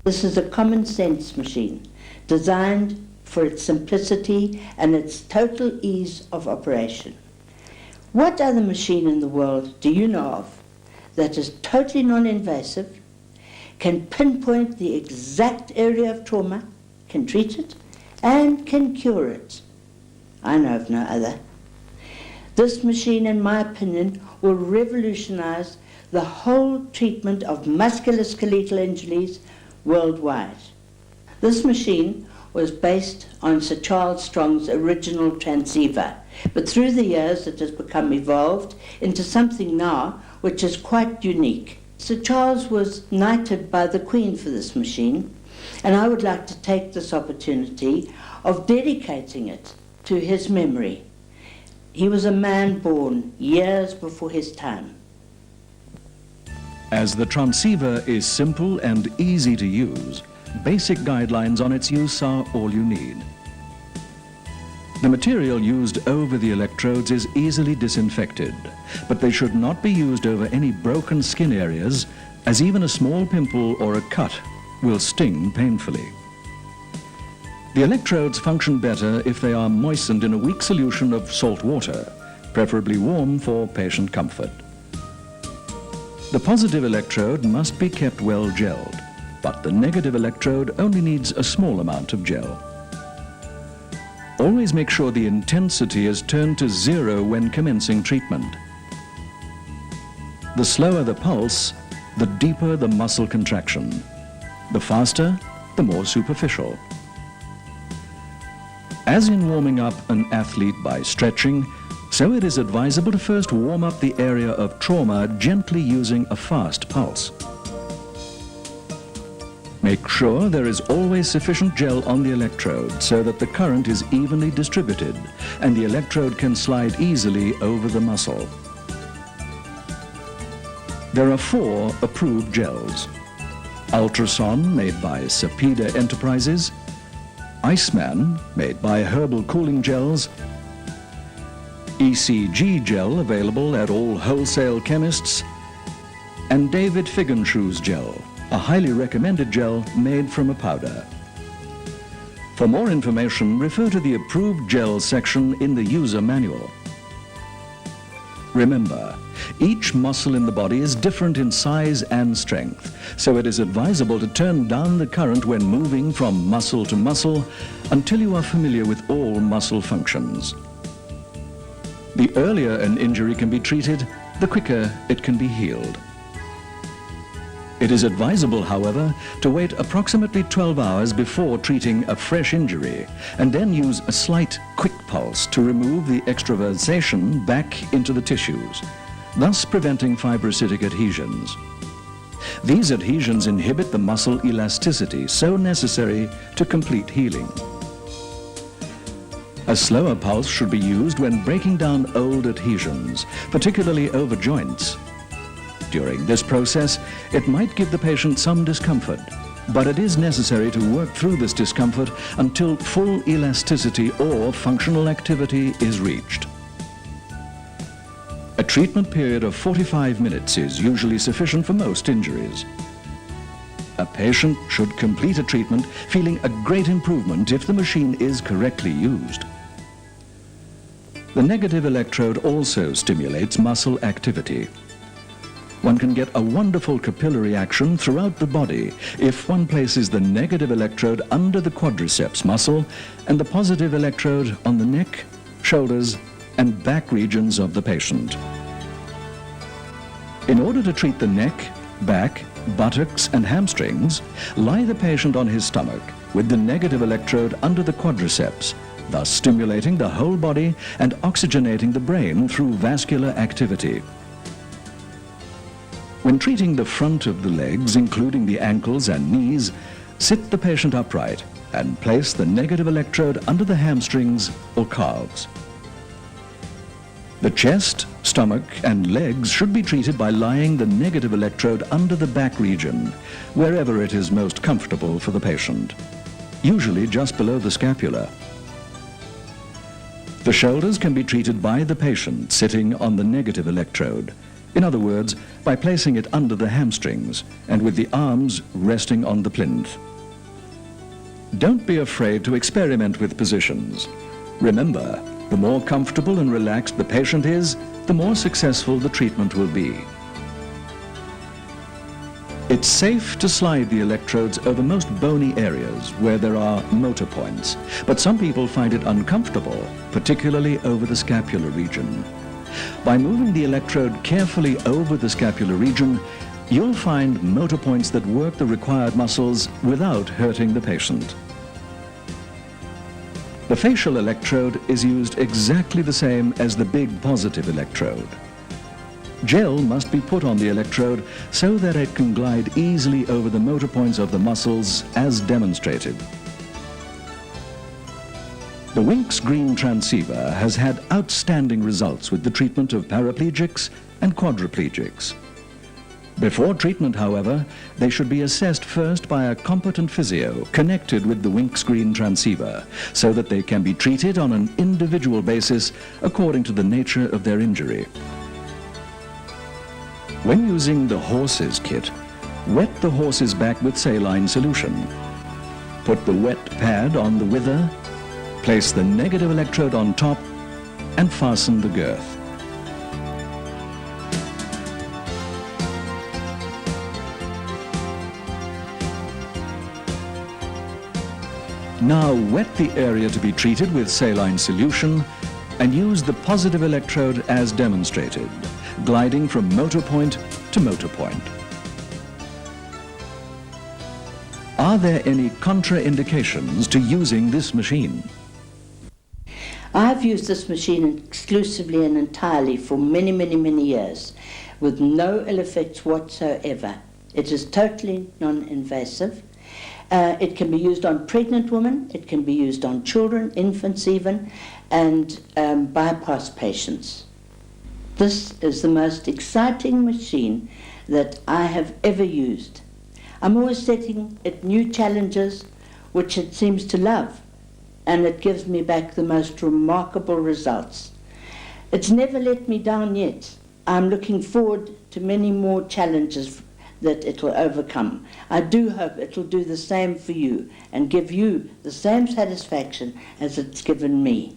This is a common sense machine designed for its simplicity and its total ease of operation. What other machine in the world do you know of that is totally non-invasive, can pinpoint the exact area of trauma, can treat it, and can cure it? I know of no other. This machine, in my opinion, will revolutionize the whole treatment of musculoskeletal injuries worldwide. This machine was based on Sir Charles Strong's original Transeva, but through the years it has become evolved into something now which is quite unique. Sir Charles was knighted by the Queen for this machine, and I would like to take this opportunity of dedicating it to his memory. He was a man born years before his time. As the Transeva is simple and easy to use, basic guidelines on its use are all you need. The material used over the electrodes is easily disinfected, but they should not be used over any broken skin areas, as even a small pimple or a cut will sting painfully. The electrodes function better if they are moistened in a weak solution of salt water, preferably warm for patient comfort. The positive electrode must be kept well gelled, but the negative electrode only needs a small amount of gel. Always make sure the intensity is turned to 0 when commencing treatment. The slower the pulse, the deeper the muscle contraction. The faster, the more superficial. As in warming up an athlete by stretching, so it is advisable to first warm up the area of trauma gently using a fast pulse. Make sure there is always sufficient gel on the electrode so that the current is evenly distributed and the electrode can slide easily over the muscle. There are 4 approved gels: Ultrason, made by Sapeda Enterprises; Iceman, made by Herbal Cooling Gels; ECG gel, available at all wholesale chemists; and David Figgenshoe's gel, a highly recommended gel made from a powder. For more information, refer to the approved gel section in the user manual. Remember, each muscle in the body is different in size and strength, so it is advisable to turn down the current when moving from muscle to muscle until you are familiar with all muscle functions. The earlier an injury can be treated, the quicker it can be healed. It is advisable, however, to wait approximately 12 hours before treating a fresh injury and then use a slight quick pulse to remove the extravasation back into the tissues, thus preventing fibrocytic adhesions. These adhesions inhibit the muscle elasticity so necessary to complete healing. A slower pulse should be used when breaking down old adhesions, particularly over joints. During this process, it might give the patient some discomfort, but it is necessary to work through this discomfort until full elasticity or functional activity is reached. A treatment period of 45 minutes is usually sufficient for most injuries. A patient should complete a treatment feeling a great improvement if the machine is correctly used. The negative electrode also stimulates muscle activity. One can get a wonderful capillary action throughout the body if one places the negative electrode under the quadriceps muscle and the positive electrode on the neck, shoulders, and back regions of the patient. In order to treat the neck, back, buttocks, and hamstrings, lie the patient on his stomach with the negative electrode under the quadriceps, thus stimulating the whole body and oxygenating the brain through vascular activity. When treating the front of the legs, including the ankles and knees, sit the patient upright and place the negative electrode under the hamstrings or calves. The chest, stomach, and legs should be treated by lying the negative electrode under the back region, wherever it is most comfortable for the patient, usually just below the scapula. The shoulders can be treated by the patient sitting on the negative electrode, In other words, by placing it under the hamstrings and with the arms resting on the plinth. Don't be afraid to experiment with positions. Remember, the more comfortable and relaxed the patient is, the more successful the treatment will be. It's safe to slide the electrodes over most bony areas where there are motor points, but some people find it uncomfortable, particularly over the scapular region. By moving the electrode carefully over the scapular region, you'll find motor points that work the required muscles without hurting the patient. The facial electrode is used exactly the same as the big positive electrode. Gel must be put on the electrode so that it can glide easily over the motor points of the muscles as demonstrated. The Greene Transeva has had outstanding results with the treatment of paraplegics and quadriplegics. Before treatment, however, they should be assessed first by a competent physio connected with the Greene Transeva so that they can be treated on an individual basis according to the nature of their injury. When using the horse's kit, wet the horse's back with saline solution. Put the wet pad on the wither, place the negative electrode on top, and fasten the girth. Now wet the area to be treated with saline solution and use the positive electrode as demonstrated, gliding from motor point to motor point. Are there any contraindications to using this machine? I've used this machine exclusively and entirely for many, many, many years with no ill effects whatsoever. It is totally non-invasive. It can be used on pregnant women, it can be used on children, infants even, and bypass patients. This is the most exciting machine that I have ever used. I'm always setting it new challenges, which it seems to love, and it gives me back the most remarkable results. It's never let me down yet. I'm looking forward to many more challenges that it will overcome. I do hope it will do the same for you and give you the same satisfaction as it's given me.